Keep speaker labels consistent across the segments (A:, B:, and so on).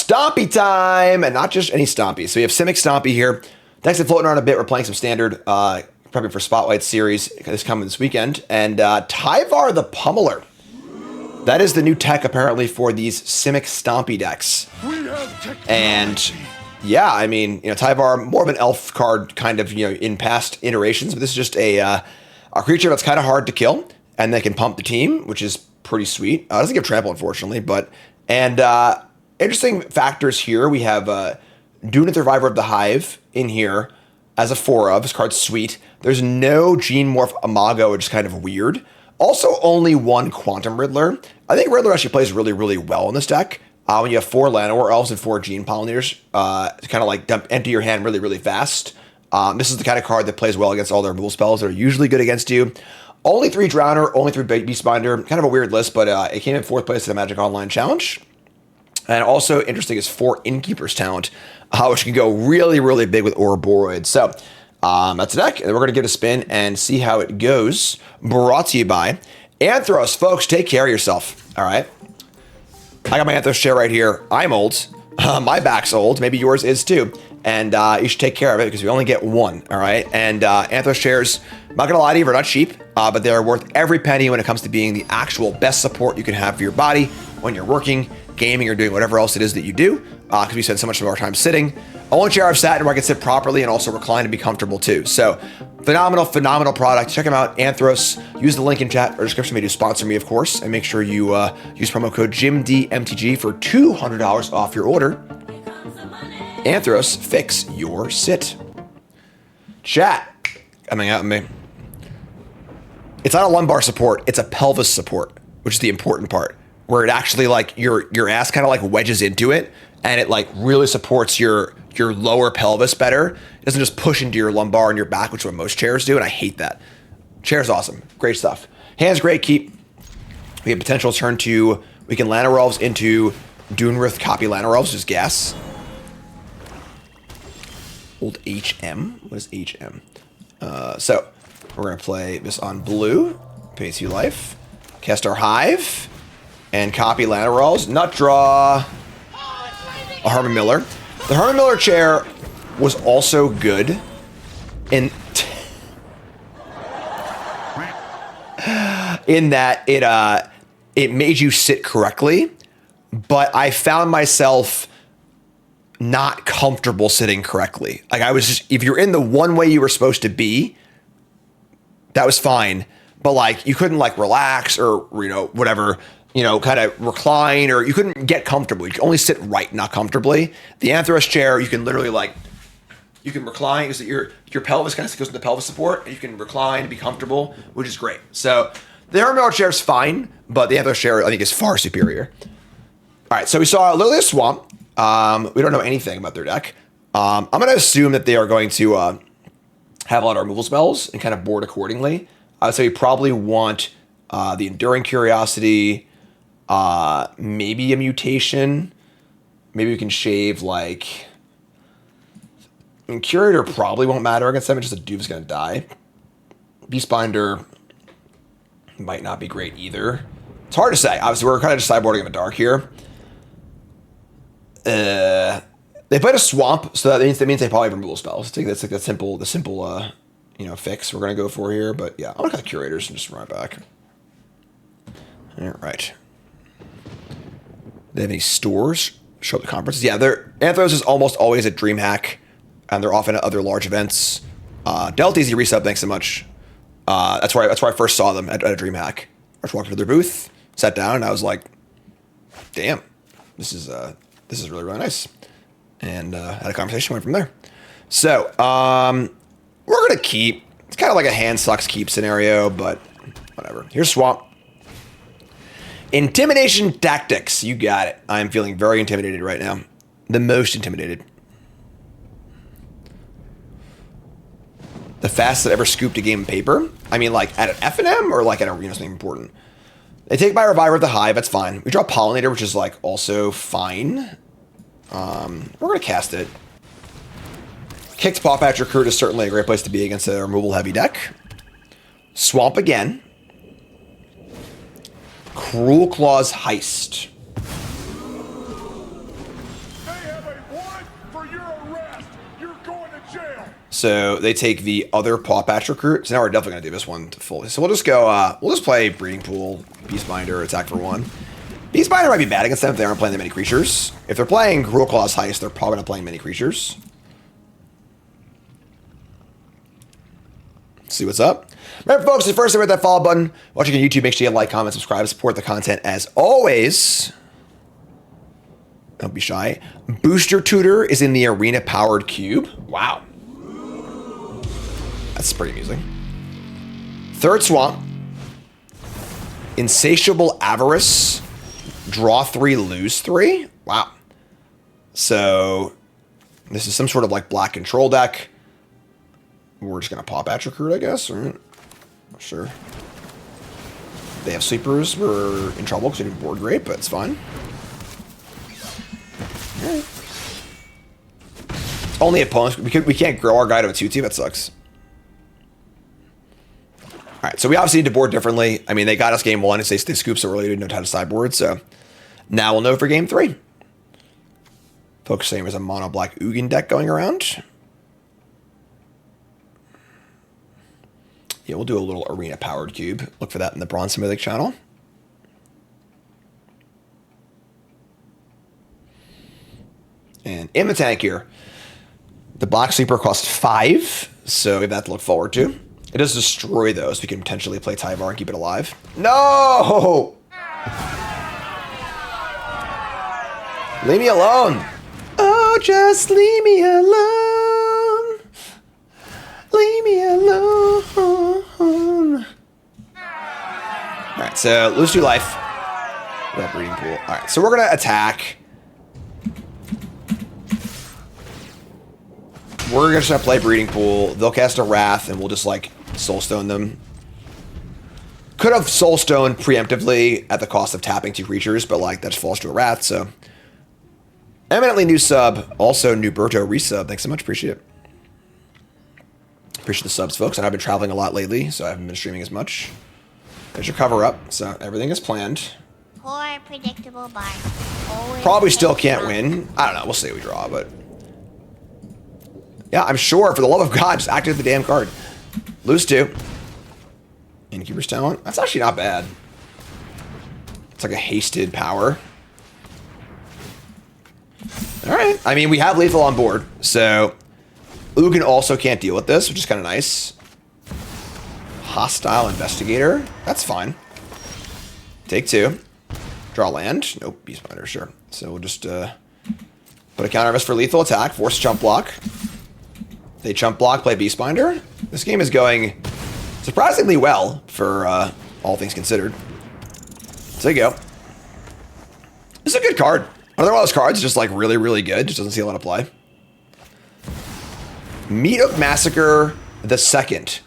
A: Stompy time, and not just any Stompy. So we have Simic Stompy here. Decks been floating around a bit. We're playing some standard, prepping for Spotlight Series this coming this weekend. And Tyvar the Pummeler. That is the new tech, apparently, for these Simic Stompy decks. And yeah, I mean, Tyvar, more of an elf card kind of, in past iterations. But this is just a creature that's kind of hard to kill. And they can pump the team, which is pretty sweet. It doesn't give trample, unfortunately. And interesting factors here. We have Dune, the Survivor of the Hive in here as a 4-of. This card's sweet. There's no Gene Morph Imago, which is kind of weird. Also, only one Quantum Riddler. I think Riddler actually plays really, really well in this deck. When you have 4 Llanowar Elves and 4 Gene Pollinators, to kind of like empty your hand really, really fast. This is the kind of card that plays well against all their removal spells that are usually good against you. Only 3 Drowner, only 3 Beastbinder. Kind of a weird list, but it came in 4th place in the Magic Online Challenge. And also interesting is 4 Innkeeper's Talent, which can go really, really big with Ouroboros. So that's a deck, and we're going to give it a spin and see how it goes. Brought to you by Anthros. Folks, take care of yourself, all right? I got my Anthros chair right here. I'm old. My back's old. Maybe yours is too. And you should take care of it because we only get one, all right? And Anthros chairs, I'm not going to lie to you, they're not cheap, but they're worth every penny when it comes to being the actual best support you can have for your body when you're working, gaming, or doing whatever else it is that you do, because we spend so much of our time sitting. Only chair I've sat in where I can sit properly and also recline and be comfortable too. So phenomenal product. Check them out, Anthros. Use the link in chat or description. They do sponsor me, of course, and make sure you use promo code JimDMTG for $200 off your order. Anthros, fix your sit. Chat, coming out with me. It's not a lumbar support, it's a pelvis support, which is the important part, where it actually like your ass kind of like wedges into it and it like really supports your lower pelvis better. It doesn't just push into your lumbar and your back, which is what most chairs do, and I hate that. Chair's awesome. Great stuff. Hand's great. Keep. We have potential to turn to, we can Llanowar Elves into Dunrith copy Llanowar Elves, which is gas. Old HM. What is HM? So we're going to play this on blue. Pays you life. Cast our Hive. And copy Llanowar Elves. Nut draw. A Herman Miller. The Herman Miller chair was also good in that it made you sit correctly, but I found myself not comfortable sitting correctly. Like I was just, if you're in the one way you were supposed to be, that was fine, but like you couldn't like relax or whatever. Kind of recline, or you couldn't get comfortable. You could only sit right, not comfortably. The Anthros chair, you can literally you can recline, because your pelvis kind of goes into pelvis support, and you can recline and be comfortable, which is great. So the Herman Miller chair is fine, but the Anthros chair, I think, is far superior. All right, so we saw Lily Swamp. We don't know anything about their deck. I'm going to assume that they are going to have a lot of removal spells and kind of board accordingly. I would say we probably want the Enduring Curiosity, maybe a mutation. Maybe we can shave Curator probably won't matter against them. It's just a dude's gonna die. Beastbinder might not be great either. It's hard to say. Obviously, we're kind of just sideboarding in the dark here. They played a Swamp, so that means they probably have removal spells. I think that's like the simple fix we're gonna go for here. But yeah, I'm gonna cut the Curators and just run it back. All right. They have any stores? Show up the conferences. Yeah, Anthros is almost always at DreamHack, and they're often at other large events. Delta Easy Resub, thanks so much. That's where I first saw them at a DreamHack. I just walked into their booth, sat down, and I was like, "Damn, this is really, really nice." And had a conversation, went from there. So we're gonna keep. It's kind of like a hand sucks keep scenario, but whatever. Here's Swamp. Intimidation tactics. You got it. I'm feeling very intimidated right now. The most intimidated. The fastest that ever scooped a game of paper. I mean, like at an FNM or like at a something important. They take my Reviver of the Hive. That's fine. We draw Pollinator, which is like also fine. We're gonna cast it. Kicked Paw Patch Recruit is certainly a great place to be against a removal heavy deck. Swamp again. Cruel Claw's Heist. So they take the other Paw Patch recruit. So now we're definitely going to do this one fully. So we'll just go, we'll just play Breeding Pool, Beastbinder, attack for 1. Beastbinder might be bad against them if they aren't playing that many creatures. If they're playing Cruel Claw's Heist, they're probably not playing many creatures. Let's see what's up. Remember, folks, the first time hit that follow button. Watching on YouTube, make sure you like, comment, subscribe, support the content as always. Don't be shy. Booster Tutor is in the arena-powered cube. Wow. That's pretty amusing. Third Swamp. Insatiable Avarice. Draw 3, lose 3. Wow. So, this is some sort of like black control deck. We're just going to pop Patch Recruit, I guess. Right? Not sure. They have Sleepers. We're in trouble because we didn't board great, but it's fine. Right. Only opponents. We can't grow our guy to a 2-2. That sucks. Alright, so we obviously need to board differently. I mean, they got us game 1. They scooped so early, they didn't know how to sideboard. So now we'll know for game 3. Folks saying there's a mono black Ugin deck going around. Yeah, we'll do a little arena powered cube. Look for that in the Bronze Mythic channel. And in the tank here, the Black Sleeper costs 5, so we have that to look forward to. It does destroy those. We can potentially play Tyvar and keep it alive. No! Leave me alone. Oh, just leave me alone. Leave me alone. Alright, so lose 2 life. Without Breeding Pool. Alright, so we're going to attack. We're just going to play Breeding Pool. They'll cast a Wrath, and we'll just, like, Soulstone them. Could have Soulstone preemptively at the cost of tapping 2 creatures, but, like, that just falls to a Wrath, so. Eminently new sub. Also, Nuberto resub. Thanks so much. Appreciate it. Appreciate the subs, folks. And I've been traveling a lot lately, so I haven't been streaming as much. There's your cover up, so everything is planned.
B: Poor predictable bar.
A: Probably still can't win. I don't know. We'll see what we draw, but. Yeah, I'm sure, for the love of God, just activate the damn card. Lose 2. Innkeeper's Talent. That's actually not bad. It's like a hasted power. Alright. I mean, we have lethal on board, so Ugin also can't deal with this, which is kind of nice. Hostile Investigator. That's fine. Take 2. Draw land. Nope, Beastbinder, sure. So we'll just put a counter risk for lethal attack. Force chump block. They chump block, play Beastbinder. This game is going surprisingly well for all things considered. So there you go. This is a good card. Another one of those cards, just like really, really good. Just doesn't see a lot of play. Meat-Hook Massacre the Second.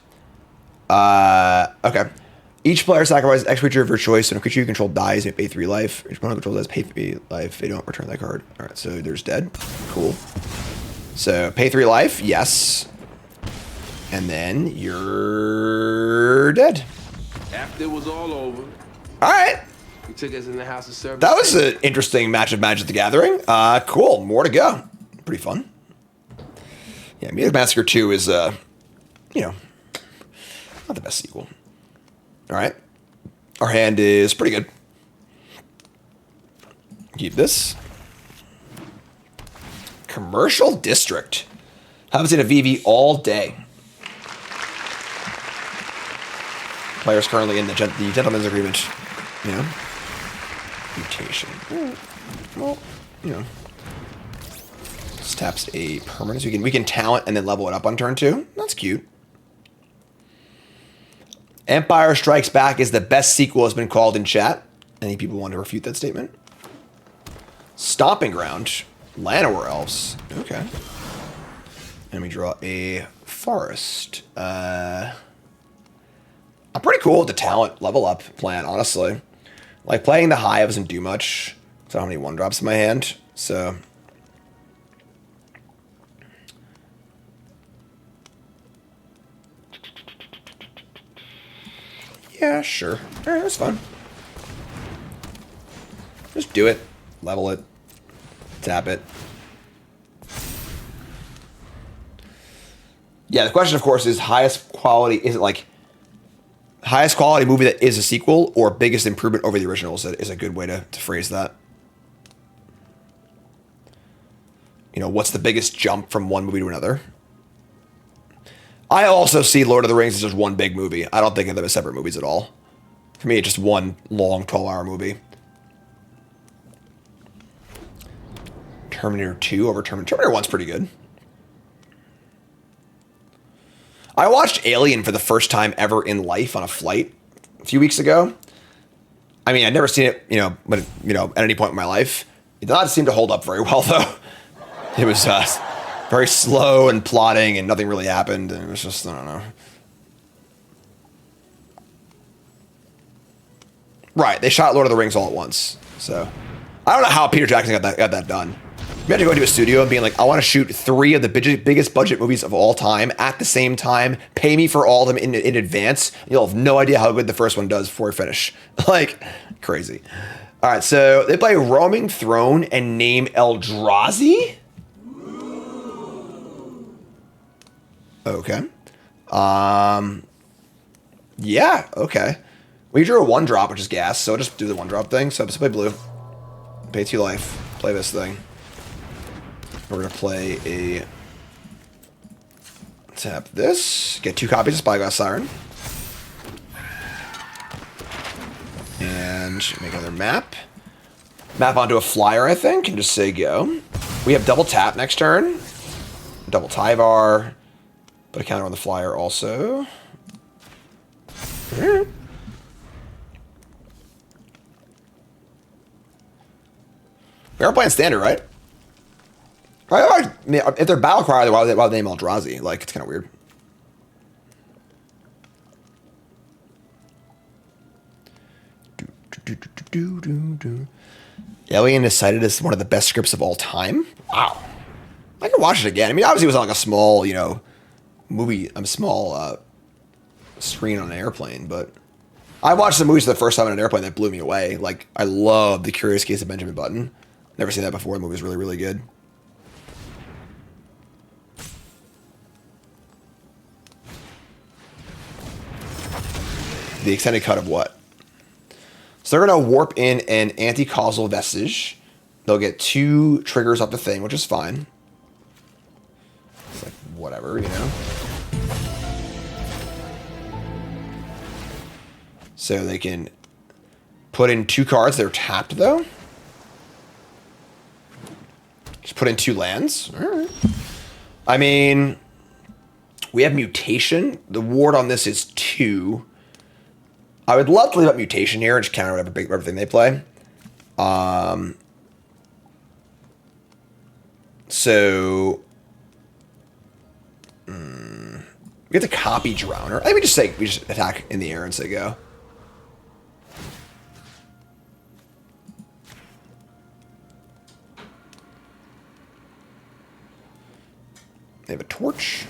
A: Okay. Each player sacrifices X creature of your choice, and a creature you control dies, you pay 3 life. Each opponent controls pay 3 life. They don't return that card. Alright, so there's dead. Cool. So, pay 3 life, yes. And then you're dead.
C: After it was all over.
A: Alright.
C: He took us in the house of service.
A: That was an interesting match of Magic the Gathering. Cool. More to go. Pretty fun. Yeah, Meat-Hook Massacre 2 is, you know, not the best sequel. Alright. Our hand is pretty good. Keep this. Commercial District. Haven't seen a Vivi all day. Players currently in the Gentleman's Agreement. You know? Mutation. Well, you know. This taps a permanent. So we can talent and then level it up on turn 2. That's cute. Empire Strikes Back is the best sequel has been called in chat. Any people want to refute that statement? Stomping Ground. Llanowar Elves. Okay. And we draw a Forest. I'm pretty cool with the talent level up plan, honestly. Like, playing the Hive doesn't do much. So I don't have any 1-drops in my hand. So. Yeah, sure. Alright, that's fun. Just do it. Level it. Tap it. Yeah, the question, of course, is highest quality. Is it like highest quality movie that is a sequel, or biggest improvement over the originals? That is a good way to phrase that. You know, what's the biggest jump from one movie to another? I also see Lord of the Rings as just one big movie. I don't think of them as separate movies at all. For me, it's just one long 12-hour movie. Terminator 2 over Terminator 1's pretty good. I watched Alien for the first time ever in life on a flight a few weeks ago. I mean, I'd never seen it, but at any point in my life. It did not seem to hold up very well, though. It was very slow and plotting, and nothing really happened, and it was just, I don't know. Right, they shot Lord of the Rings all at once, so I don't know how Peter Jackson got that done. You had to go into a studio and being like, I want to shoot 3 of the biggest budget movies of all time at the same time. Pay me for all of them in advance. You'll have no idea how good the first one does before you finish. Like, crazy. All right, so they play Roaming Throne and name Eldrazi. Okay. Yeah, okay. We drew a 1-drop, which is gas, so I'll just do the 1-drop thing. So play blue. Pay 2 life. Play this thing. We're going to play a... Tap this. Get 2 copies of Spyglass Siren. And make another map. Map onto a flyer, I think, and just say go. We have double tap next turn. Double Tyvar. Put a counter on the flyer also. We are playing standard, right? I mean, if they're battle cry, why would they name Eldrazi? Like, it's kind of weird. Alien is cited as one of the best scripts of all time. Wow. I can watch it again. I mean, obviously it was on like a small, movie, small screen on an airplane, but I watched the movies for the first time on an airplane that blew me away. Like, I love The Curious Case of Benjamin Button. Never seen that before. The movie was really, really good. The extended cut of what? So they're going to warp in an anti-causal vestige. They'll get 2 triggers off the thing, which is fine. It's like, whatever, So they can put in 2 cards. They're tapped, though. Just put in 2 lands. All right. I mean, we have Mutation. The ward on this is 2. I would love to leave up Mutation here and just counter everything they play. So we have to copy Drowner. I think we just attack in the air and say go. They have a torch.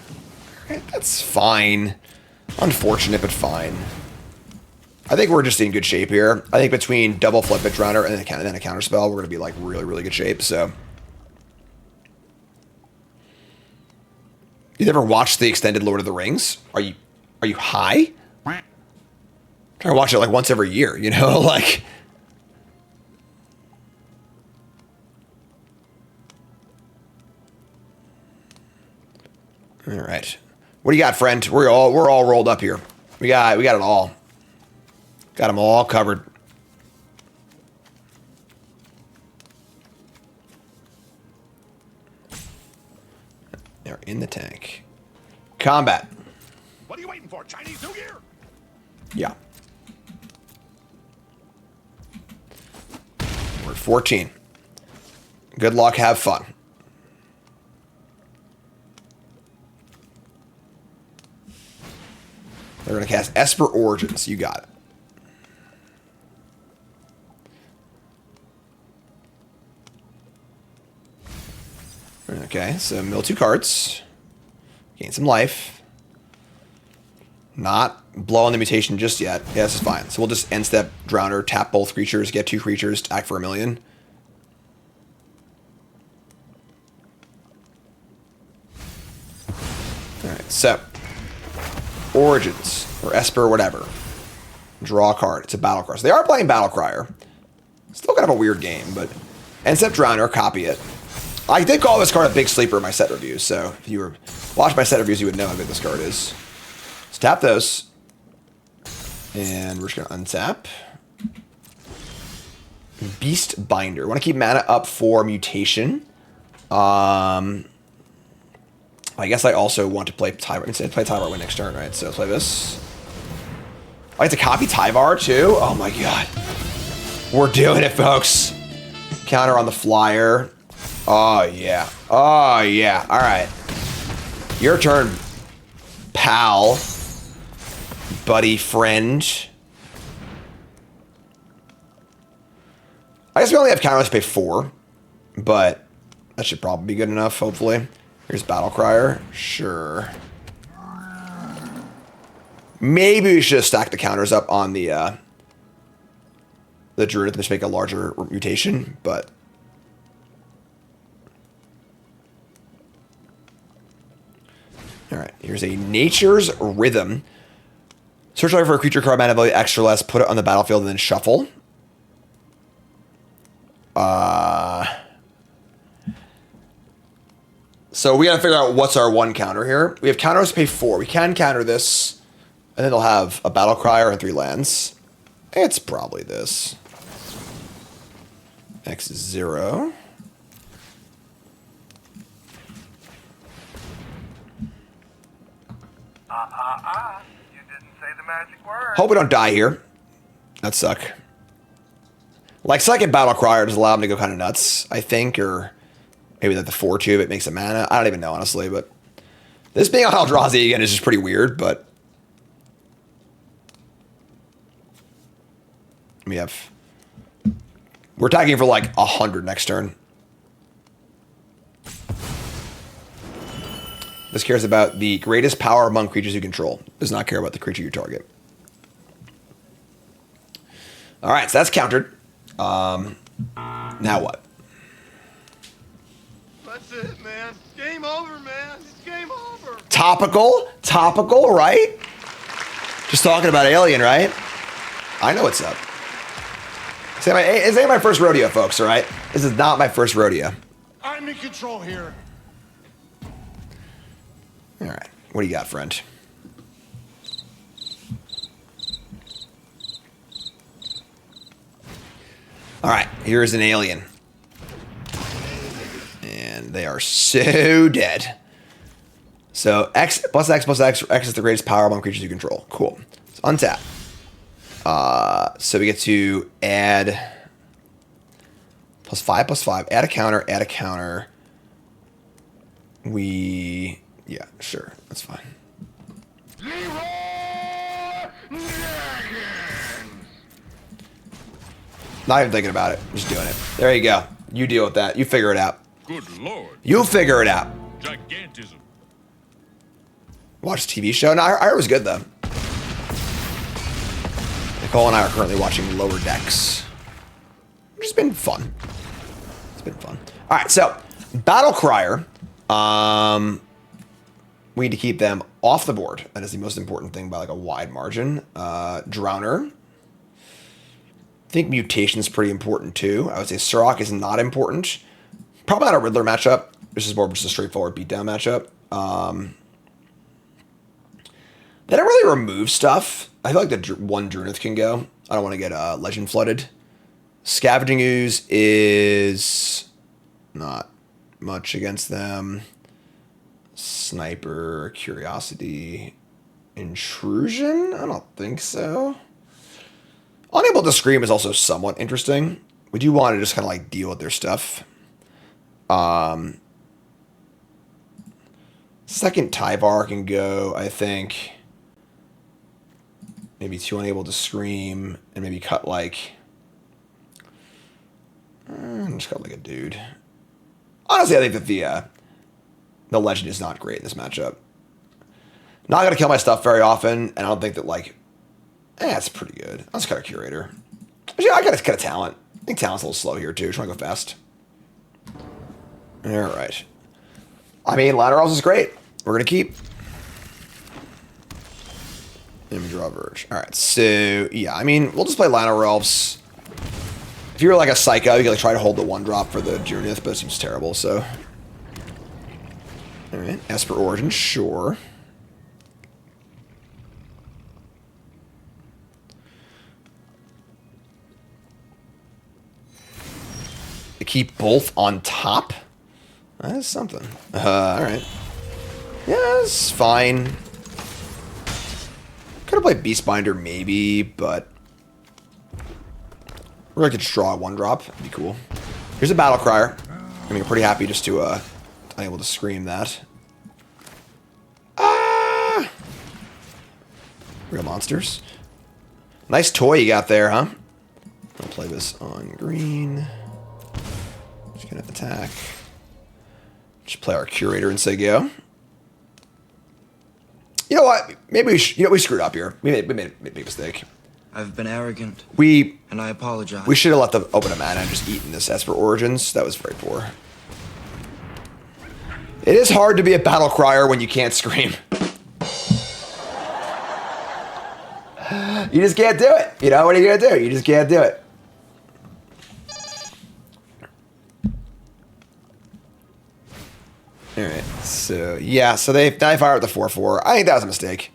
A: Right, that's fine. Unfortunate, but fine. I think we're just in good shape here. I think between double flip it Drowner and then a counter spell, we're going to be like really, really good shape. So, you ever watched the extended Lord of the Rings? Are you high? I'm trying to watch it like once every year, like. All right, what do you got, friend? We're all rolled up here. We got it all. Got them all covered. They're in the tank. Combat.
D: What are you waiting for? Chinese New Year?
A: Yeah. We're at 14. Good luck. Have fun. They're going to cast Esper Origins. You got it. Okay, so mill 2 cards. Gain some life. Not blowing the mutation just yet. Yeah, this is fine. So we'll just end step Drowner, tap both creatures, get 2 creatures, act for 1,000,000. Alright. so Origins or Esper, or whatever. Draw a card. It's a battle card. So they are playing Battle Crier. Still kind of a weird game, but Incept Drowner, copy it. I did call this card a big sleeper in my set reviews, so if you were watching my set reviews, you would know how big this card is. Let's tap those. And we're just going to untap. Beast Binder. Want to keep mana up for mutation. I guess I also want to play Tyvar. Instead, play Tyvar win next turn, right? So let's play this. I have to copy Tyvar too? Oh my god. We're doing it, folks. Counter on the flyer. Oh yeah. Oh yeah. Alright. Your turn, pal. Buddy, friend. I guess we only have counters to pay 4, but that should probably be good enough, hopefully. Here's Battle Crier. Sure. Maybe we should have stacked the counters up on the Druid to make a larger mutation, but... Alright, here's a Nature's Rhythm. Search for a creature card, mana value extra less, put it on the battlefield, and then shuffle. So we gotta figure out what's our one counter here. We have counters to pay 4. We can counter this, and then they'll have a Battle Crier and 3 lands. It's probably this. X is 0.
D: You didn't say the magic word.
A: Hope we don't die here. That'd suck. Like, second Battle Crier just allow him to go kind of nuts, I think, or maybe that the 4-2 it makes a mana. I don't even know, honestly, but this being on Eldrazi again is just pretty weird, but we're attacking for like 100 next turn. This cares about the greatest power among creatures you control. Does not care about the creature you target. All right, so that's countered. Now what?
D: That's it, man. Game over, man. It's game over.
A: Topical, right? Just talking about Alien, right? I know what's up. This ain't my first rodeo, folks, all right? This is not my first rodeo.
D: I'm in control here.
A: All right, what do you got, friend? All right, here's an alien. And they are so dead. So X plus X plus X. X is the greatest power among creatures you control. Cool. So untap. So we get to add +5/+5. Add a counter. Add a counter. Yeah, sure. That's fine. Not even thinking about it. Just doing it. There you go. You deal with that. You figure it out.
D: Good lord.
A: You figure it out.
D: Gigantism.
A: Watch the TV show? No, I heard it was good, though. Nicole and I are currently watching Lower Decks, which has been fun. It's been fun. All right, so Battle Crier. We need to keep them off the board. That is the most important thing by like a wide margin. Drowner. I think Mutation's pretty important too. I would say Surrock is not important. Probably not a Riddler matchup. This is more just a straightforward beatdown matchup. They don't really remove stuff. I feel like the one Drunith can go. I don't want to get Legend Flooded. Scavenging Ooze is not much against them. Sniper, Curiosity, Intrusion? I don't think so. Unable to Scream is also somewhat interesting. We do want to just kind of like deal with their stuff. Second Tyvar can go, I think. Maybe 2 Unable to Scream, and maybe cut like... just cut like a dude. Honestly, I think that the Legend is not great in this matchup. Not going to kill my stuff very often, and I don't think that, like... it's pretty good. I'll just cut a Curator. But yeah, I got to cut a Talent. I think Talent's a little slow here, too. Just want to go fast. All right. I mean, Laterals is great. We're going to keep. And we draw Verge. Alright, so, yeah, I mean, we'll just play Llanowar Elves. If you were like a Psycho, you could like try to hold the 1-drop for the Junith, but it seems terrible, so. Alright, Esper Origin, sure. To keep both on top? That is something. Alright. Yeah, it's fine. Could have played Beastbinder maybe, but or I could just draw a 1-drop. That'd be cool. Here's a Battle Crier. I mean, I'm pretty happy just to able to scream that. Ah! Real monsters. Nice toy you got there, huh? I'll play this on green. Just gonna attack. Just play our Curator and say go. You know what? Maybe we screwed up here. We made a big mistake.
E: I've been arrogant. And I apologize.
A: We should have let them open a mana and just eaten this Esper Origins. That was very poor. It is hard to be a Battle Crier when you can't scream. You just can't do it. You know, what are you gonna do? You just can't do it. Alright, so yeah, so they fire with the 4/4. I think that was a mistake.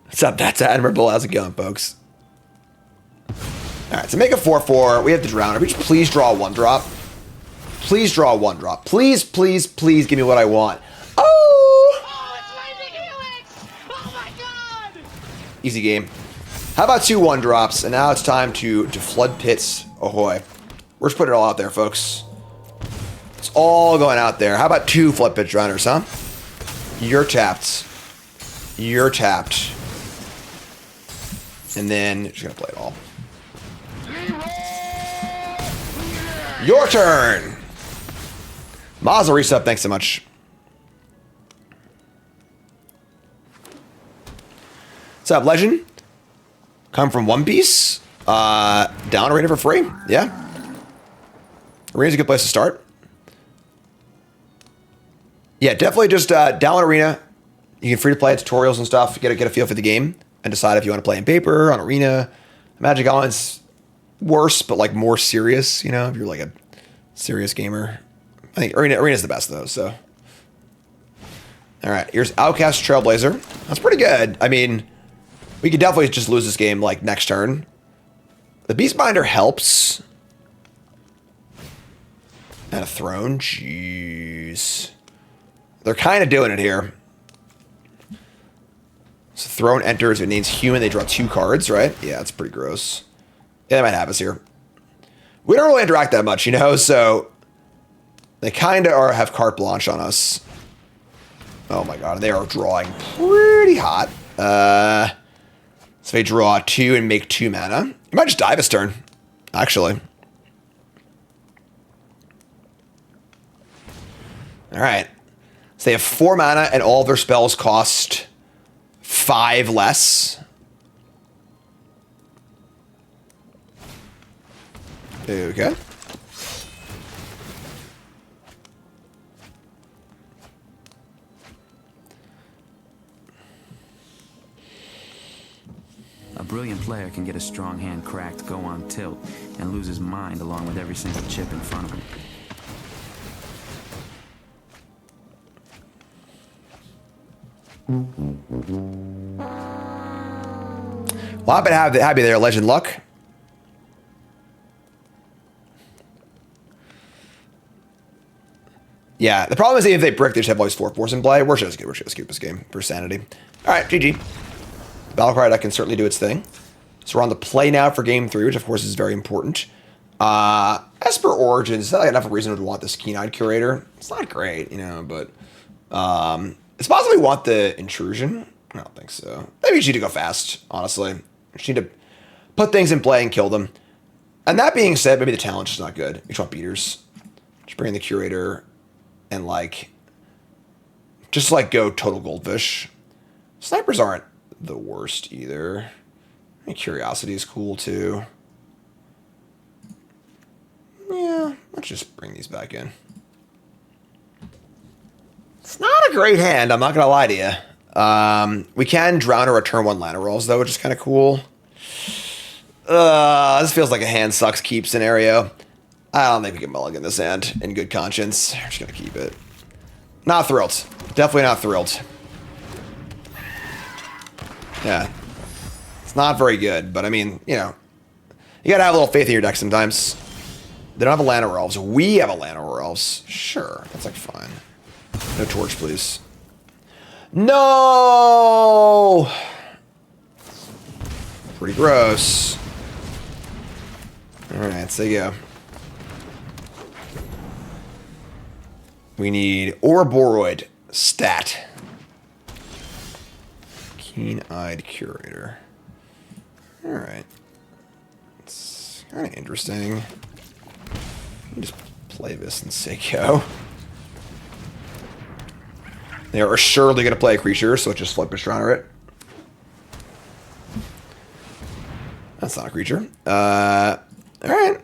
A: What's up? That's admirable. How's it going, folks? Alright, so make a 4/4. We have the Drowner. Just please draw a 1-drop. Please draw a 1-drop. Please, please, please give me what I want. Oh!
D: Oh, it's Lightning Helix! Oh my god!
A: Easy game. How about 2 1-drops? And now it's time to flood pits. Ahoy. We're just putting it all out there, folks. It's all going out there. How about 2 flood pit drowners, huh? You're tapped. You're tapped. And then just gonna play it all. Your turn! Mazel resub, thanks so much. What's up, Legend? Come from One Piece. Down Arena for free. Yeah. Arena's a good place to start. Yeah, definitely just download Arena. You can free to play tutorials and stuff. Get a feel for the game and decide if you want to play in paper, on Arena. Magic Island's worse, but like more serious, you know, if you're like a serious gamer. I think Arena's the best though, so. Alright, here's Outcast Trailblazer. That's pretty good. I mean, we could definitely just lose this game like next turn. The Beastbinder helps. And a Throne, jeez. They're kind of doing it here. So Throne enters, it names human, they draw 2 cards, right? Yeah, it's pretty gross. Yeah, that might have us here. We don't really interact that much, you know, so they kind of have carte blanche on us. Oh my god, they are drawing pretty hot. So they draw 2 and make 2 mana. You might just die this turn, actually. Alright. So they have 4 mana and all of their spells cost 5 less. Okay.
F: A brilliant player can get a strong hand cracked, go on tilt, and lose his mind along with every single chip in front of him.
A: Well, I've been happy there, Legend Luck. Yeah, the problem is if they brick, they just have all these 4/4s in play. We're just gonna scoop this game for sanity. All right, GG. Battlecry that can certainly do its thing. So we're on the play now for game 3, which of course is very important. Esper Origins, is that like enough of a reason to want this Keen-Eyed Curator? It's not great, you know, but it's possible we want the Intrusion. I don't think so. Maybe you just need to go fast, honestly. You just need to put things in play and kill them. And that being said, maybe the talent's just not good. You just want beaters. Just bring in the Curator and like, just like go total goldfish. Snipers aren't the worst either. And Curiosity is cool too. Yeah, let's just bring these back in. It's not a great hand, I'm not gonna lie to you. We can drown or turn 1 Lana rolls, though, which is kind of cool. This feels like a hand sucks keep scenario. I don't think we can mulligan this hand in good conscience. I'm just going to keep it. Not thrilled. Definitely not thrilled. Yeah. It's not very good, but I mean, you know, you got to have a little faith in your deck sometimes. They don't have a Lana Elves. We have a Lana Elves. Sure. That's like fine. No torch, please. No! Pretty gross. Alright, so you go. We need Ouroboros stat. Keen-eyed curator. Alright. It's kind of interesting. Let me just play this in Seiko. They are surely going to play a creature, so let's just flip Pastrana it. That's not a creature. Alright.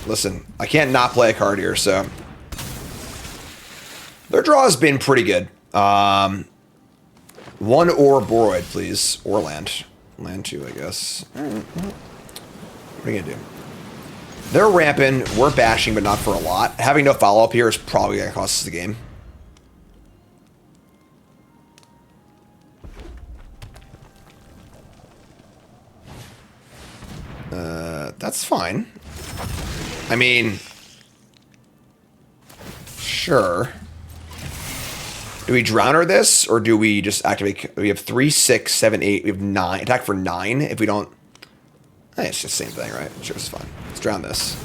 A: Listen, I can't not play a card here, so... Their draw has been pretty good. 1 Ouroboros, please. Or land. Land 2, I guess. Alright. What are you going to do? They're ramping. We're bashing, but not for a lot. Having no follow-up here is probably going to cost us the game. That's fine. I mean, sure. Do we Drowner this, or do we just activate? We have 3, 6, 7, 8. We have 9. Attack for 9. If we don't, it's just the same thing, right? Sure, it's fine. Let's drown this.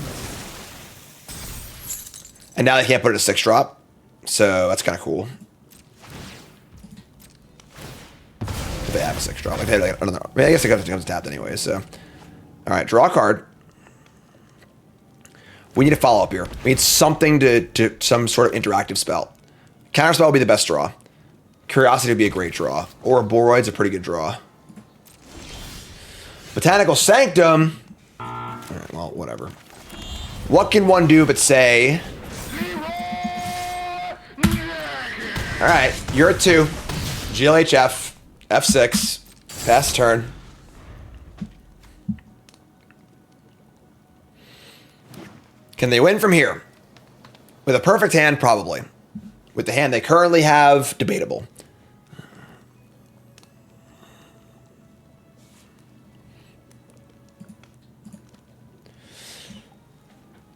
A: And now they can't put it a 6-drop, so that's kind of cool. If they have a 6-drop, like, I don't know. I mean, I guess it comes tapped anyway. So, all right, draw a card. We need a follow up here. We need something to some sort of interactive spell. Counterspell would be the best draw. Curiosity would be a great draw. Or Boroid's a pretty good draw. Botanical Sanctum. Alright, well, whatever. What can one do but say... Alright, you're at 2. GLHF. F6. Pass turn. Can they win from here? With a perfect hand, probably. With the hand they currently have, debatable.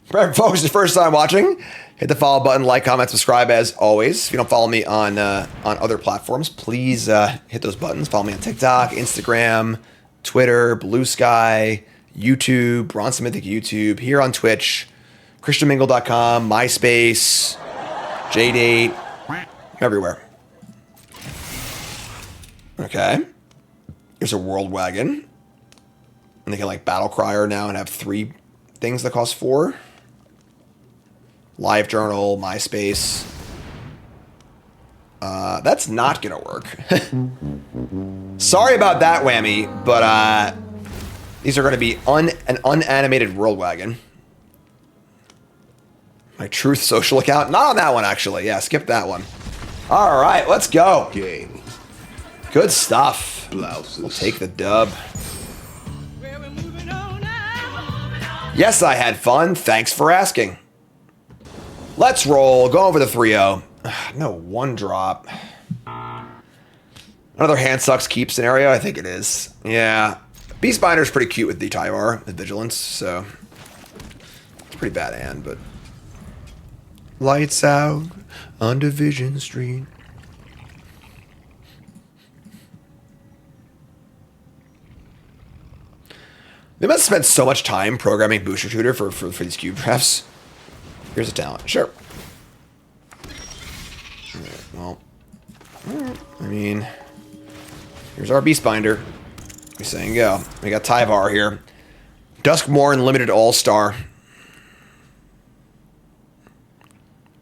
A: For folks, the first time watching, hit the follow button, like, comment, subscribe as always. If you don't follow me on other platforms, please hit those buttons. Follow me on TikTok, Instagram, Twitter, Blue Sky, YouTube, Bronson Mythic YouTube, here on Twitch, ChristianMingle.com, MySpace, JDate, everywhere. Okay. Here's a World Wagon. And they can like Battle Crier now and have 3 things that cost 4. Live Journal, MySpace. That's not gonna work. Sorry about that, Whammy, but these are gonna be an unanimated World Wagon. My Truth social account. Not on that one, actually. Yeah, skip that one. All right, let's go.
C: Game.
A: Good stuff.
C: Blouses.
A: We'll take the dub. Yes, I had fun. Thanks for asking. Let's roll. Go over the 3-0. No, 1 drop. Another hand sucks keep scenario? I think it is. Yeah. Beastbinder's pretty cute with the Tyvar, with Vigilance, so... It's a pretty bad hand, but... Lights out on Division Street. They must have spent so much time programming Booster Tutor for these cube drafts. Here's a talent. Sure. Alright, well. I mean, here's our Beastbinder. We saying go. We got Tyvar here. Duskmourn Limited All-Star.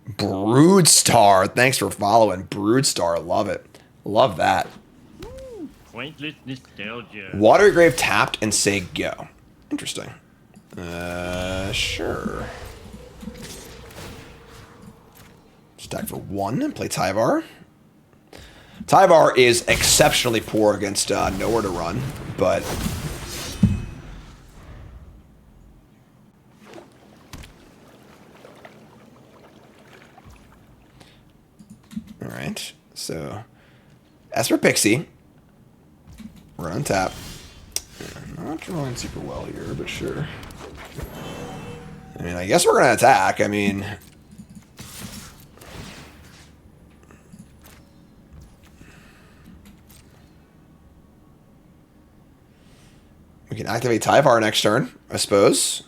A: Broodstar. Thanks for following. Broodstar. Love it. Love that.
G: Pointless nostalgia.
A: Watery Grave tapped and say go. Interesting. Sure. Just attack for 1 and play Tyvar. Tyvar is exceptionally poor against nowhere to run, but all right. So Esper Pixie, we're on tap. Not drawing super well here, but sure. I mean, I guess we're gonna attack. I mean. We can activate Tyvar next turn, I suppose.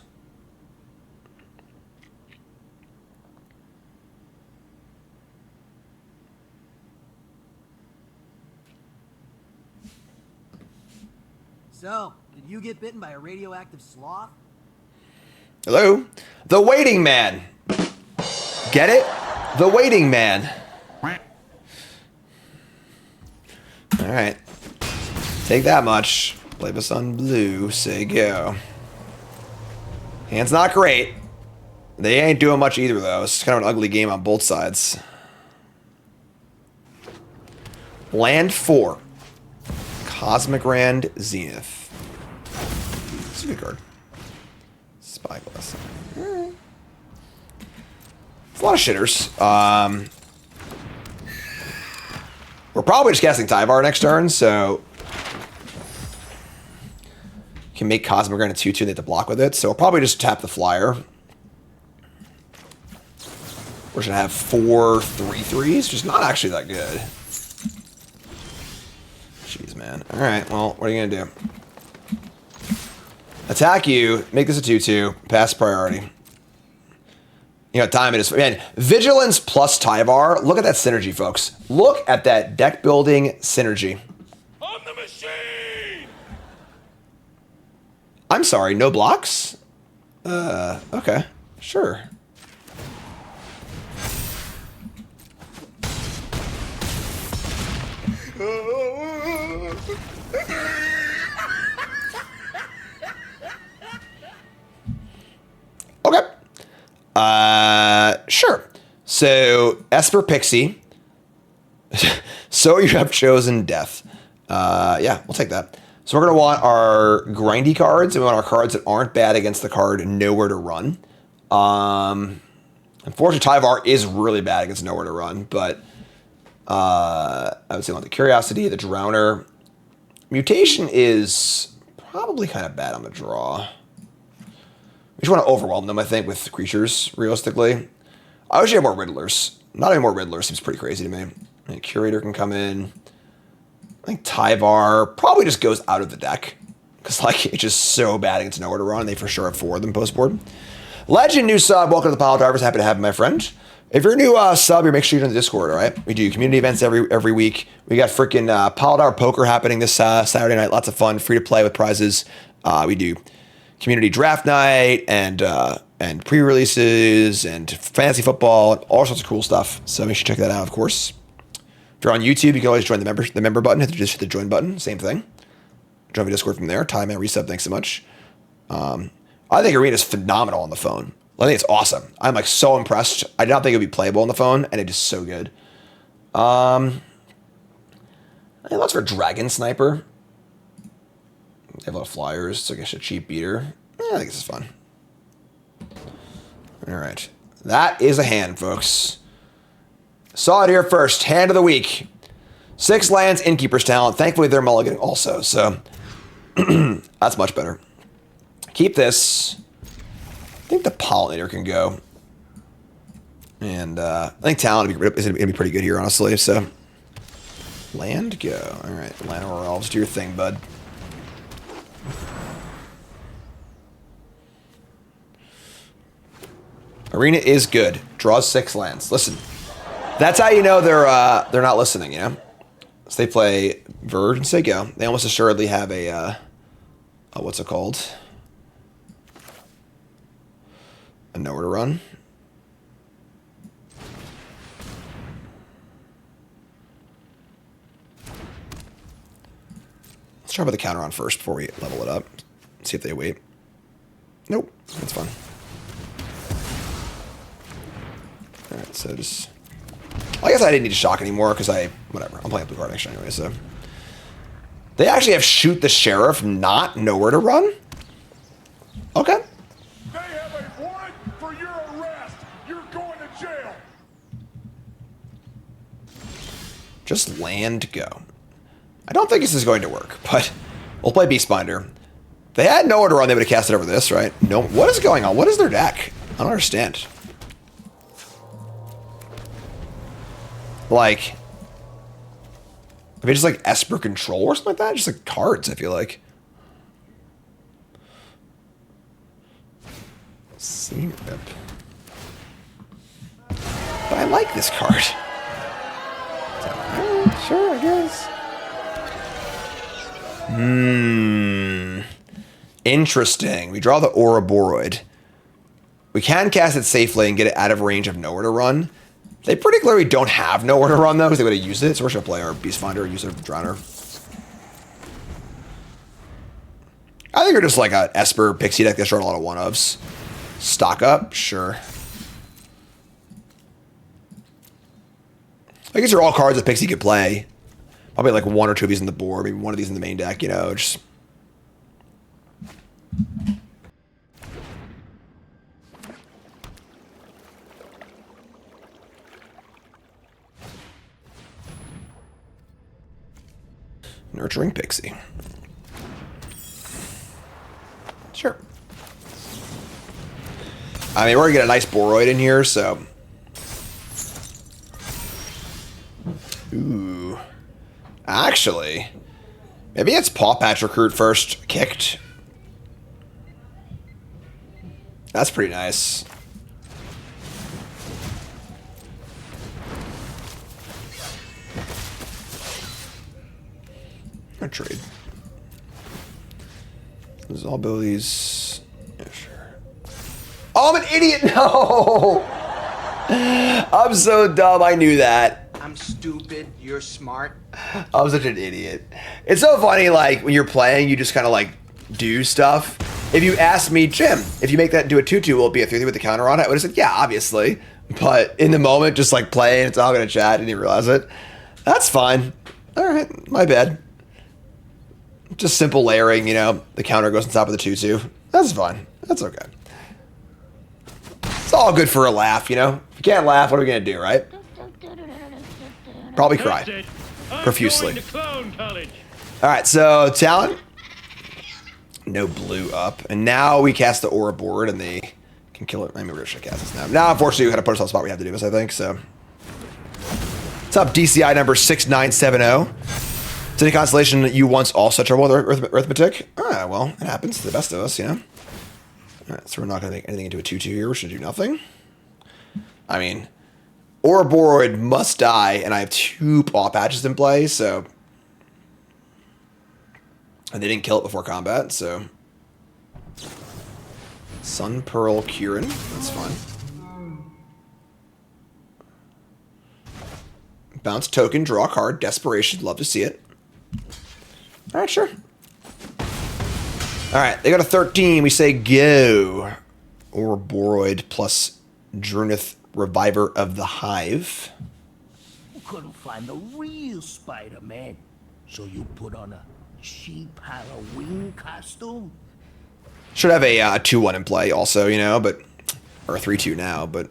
H: So, did you get bitten by a radioactive sloth?
A: Hello? The Waiting Man. Get it? The Waiting Man. Alright. Take that much. Play this on blue. Say go. Hand's not great. They ain't doing much either, though. It's kind of an ugly game on both sides. Land 4. Cosmic Rand Zenith. It's a good card. Spyglass. Right. It's a lot of shitters. We're probably just casting Tyvar next turn, so can make Cosmic Rand a 2/2 and they have to block with it. So we'll probably just tap the flyer. We're just gonna have 4 3/3s, which is not actually that good. Jeez, man. All right, well, what are you gonna do? Attack you, make this a 2/2, pass priority. You know what time it is. Man, Vigilance plus Tyvar. Look at that synergy, folks. Look at that deck building synergy.
D: On the machine!
A: I'm sorry, no blocks? Okay, sure. Okay. Sure. So, Esper Pixie. So you have chosen death. Yeah, we'll take that. So we're going to want our grindy cards, and we want our cards that aren't bad against the card Nowhere to Run. Unfortunately, Tyvar is really bad against Nowhere to Run, but I would say we want the Curiosity, the Drowner. Mutation is probably kind of bad on the draw. We just want to overwhelm them, I think, with creatures, realistically. I wish you had more Riddlers. Not any more Riddlers seems pretty crazy to me. I mean, Curator can come in. I think Tyvar probably just goes out of the deck. Because, like, it's just so bad against Nowhere to Run. They for sure have 4 of them post-board. Legend, new sub. Welcome to the Pile Drivers. Happy to have you, my friend. If you're a new sub, you make sure you're in the Discord, all right? We do community events every week. We got freaking Pile Driver Poker happening this Saturday night. Lots of fun. Free to play with prizes. We do community draft night and pre-releases and fantasy football and all sorts of cool stuff. So make sure you check that out, of course. If you're on YouTube, you can always join the member button. Just hit the join button. Same thing. Join my Discord from there. Time and resub. Thanks so much. I think Arena's phenomenal on the phone. I think it's awesome. I'm like so impressed. I did not think it would be playable on the phone, and it is so good. I think that's for Dragon Sniper. They have a lot of flyers. It's like a cheap beater. I think this is fun. All right. That is a hand, folks. Saw it here first. Hand of the week. 6 lands, Innkeeper's Talent. Thankfully, they're mulliganing also, so that's much better. Keep this. I think the Pollinator can go. And I think Talent is going to be pretty good here, honestly. So, land, go. All right, Llanowar Elves, do your thing, bud. Arena is good. Draws 6 lands. Listen, that's how you know they're not listening, you know? So they play Verge and say go. They almost assuredly have a what's it called? A Nowhere to Run. Let's try with the counter on first before we level it up. See if they wait. Nope, that's fine. Alright, so just I guess I didn't need to shock anymore because whatever. I'm playing a blue card next anyway, so. They actually have shoot the sheriff, not nowhere to run? Okay.
I: They have a warrant for your arrest. You're going to jail.
A: Just land, go. I don't think this is going to work, but we'll play Beastbinder. They had nowhere to run, they would have cast it over this, right? No. What is going on? What is their deck? I don't understand. Like, I mean, just like Esper Control or something like that? Just like cards, I feel like. But I like this card. Sure, I guess. Interesting. We draw the Ouroboros. We can cast it safely and get it out of range of nowhere to run. They pretty clearly don't have nowhere to run, though, because they would have used it. So we're going to play our Beastfinder and use our Drowner. I think we're just like a Esper Pixie deck that's short a lot of one-ofs. Stock up? Sure. I guess they're all cards that Pixie could play. Probably like one or two of these in the board, maybe one of these in the main deck, you know, just... Nurturing Pixie. Sure. I mean, we're going to get a nice Boroid in here, so... Ooh. Actually, maybe it's Paw Patch Recruit first kicked. That's pretty nice. A trade. There's all abilities. Yeah, sure. Oh, I'm an idiot! No! I'm so dumb. I knew that.
J: I'm stupid. You're smart.
A: I'm such an idiot. It's so funny, like, when you're playing, you just kind of, like, do stuff. If you asked me, Jim, if you make that into a 2-2, will it be a 3-3 with the counter on it? I would have said, yeah, obviously. But in the moment, just, like, playing, it's all going to chat, didn't even realize it. That's fine. All right, my bad. Just simple layering, you know. The counter goes on top of the 2-2. That's fine. That's okay. It's all good for a laugh, you know. If you can't laugh, what are we going to do, right? Probably cry profusely. Alright, so talent. No blue up. And now we cast the Aura board and they can kill it. Maybe we should cast this now. Now, unfortunately, we had to put us on the spot we have to do this, I think. So, what's up, DCI number 6970? It's any constellation that you once also had trouble with arithmetic? Ah, well, it happens to the best of us, you know. Alright, so we're not going to make anything into a 2-2 here. We should do nothing. I mean... Ouroboros must die, and I have 2 Paw Patches in play, so... And they didn't kill it before combat, so... Sun Pearl Kieran, that's fine. Bounce token, draw a card, Desperation, love to see it. Alright, sure. Alright, they got a 13, we say go. Ouroboros plus Drunith Reviver of the Hive.
K: You couldn't find the real Spider-Man, so you put on a cheap Halloween costume?
A: Should have a 2-1 in play also, you know, but... Or a 3-2 now, but...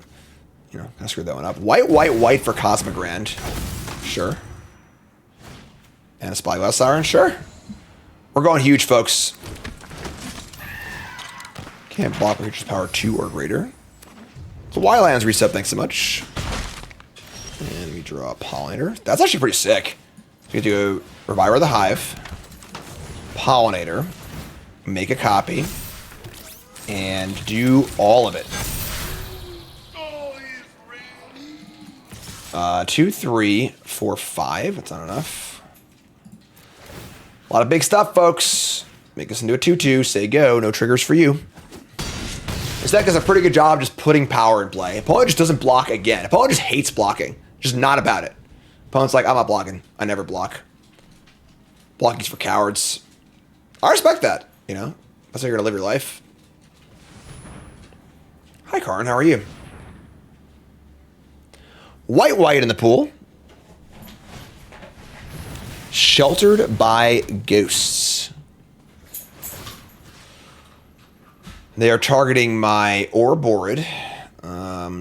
A: You know, I screwed that one up. White, white, white for Cosmic Grand. Sure. And a Spyglass Siren, sure. We're going huge, folks. Can't block Creature's Power 2 or greater. The Wildlands reset, thanks so much. And we draw a Pollinator. That's actually pretty sick. We can do Reviver of the Hive, Pollinator, make a copy, and do all of it. 2, 3, 4, 5. That's not enough. A lot of big stuff, folks. Make this into a 2-2. Say go. No triggers for you. This deck does a pretty good job just putting power in play. Opponent just doesn't block again. Opponent just hates blocking. Just not about it. Opponent's like, I'm not blocking. I never block. Blocking's for cowards. I respect that, you know? That's how you're going to live your life. Hi, Karn. How are you? White in the pool. Sheltered by Ghosts. They are targeting my Ouroborid.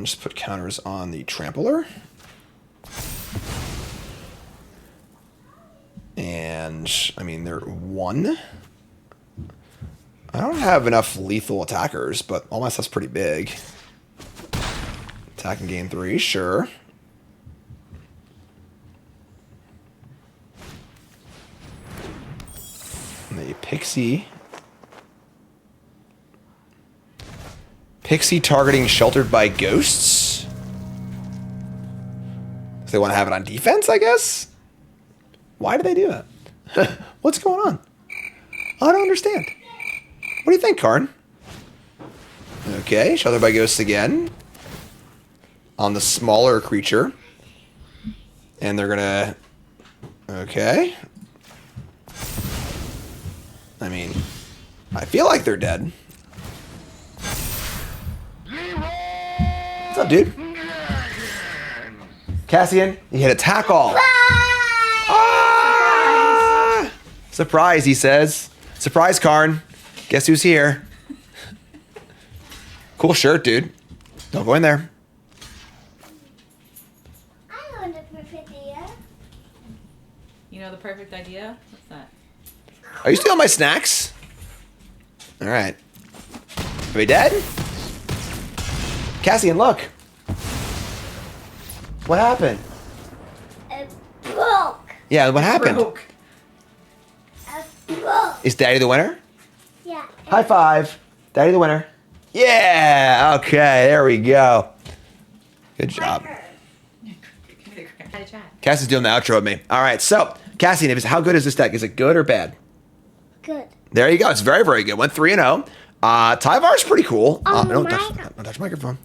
A: Just put counters on the Trampler. And, I mean, they're 1. I don't have enough lethal attackers, but all my stuff's pretty big. Attack and gain 3, sure. And the Pixie. Pixie targeting Sheltered by Ghosts. So they want to have it on defense, I guess? Why do they do that? What's going on? I don't understand. What do you think, Karn? Okay, Sheltered by Ghosts again. On the smaller creature. And they're gonna... Okay. I mean, I feel like they're dead. What's up, dude? Cassian, you hit attack all. Ah! Surprise, he says. Surprise, Karn. Guess who's here? Cool shirt, dude. Don't go in there.
B: I know the perfect idea.
L: You know the perfect idea? What's that?
A: Are you stealing my snacks? All right. Are we dead? Cassian, look. What happened?
B: It broke.
A: Yeah, what happened?
B: It broke.
A: Is Daddy the winner?
B: Yeah.
A: High five. Daddy the winner. Yeah. Okay, there we go. Good job. Cassie's doing the outro with me. All right, so Cassian, how good is this deck? Is it good or bad?
B: Good.
A: There you go. It's very, very good. Went 3-0. Tyvar's pretty cool. Don't touch the microphone.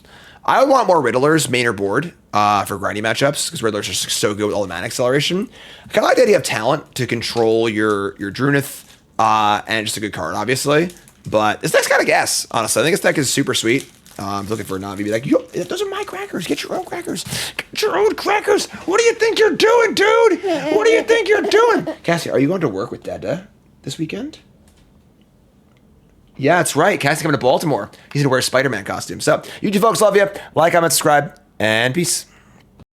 A: I would want more Riddlers, main or board, for grindy matchups, because Riddlers are so good with all the mana acceleration. I kind of like the idea of talent to control your Drunith, and just a good card, obviously. But this deck's got a guess, honestly. I think this deck is super sweet. I'm looking for a non-VB deck. Yo, those are my crackers. Get your own crackers. Get your own crackers. What do you think you're doing, dude? What do you think you're doing? Cassie, are you going to work with Dada this weekend? Yeah, that's right. Cassie's coming to Baltimore. He's going to wear a Spider-Man costume. So, you two folks, love you. Like, comment, subscribe, and peace.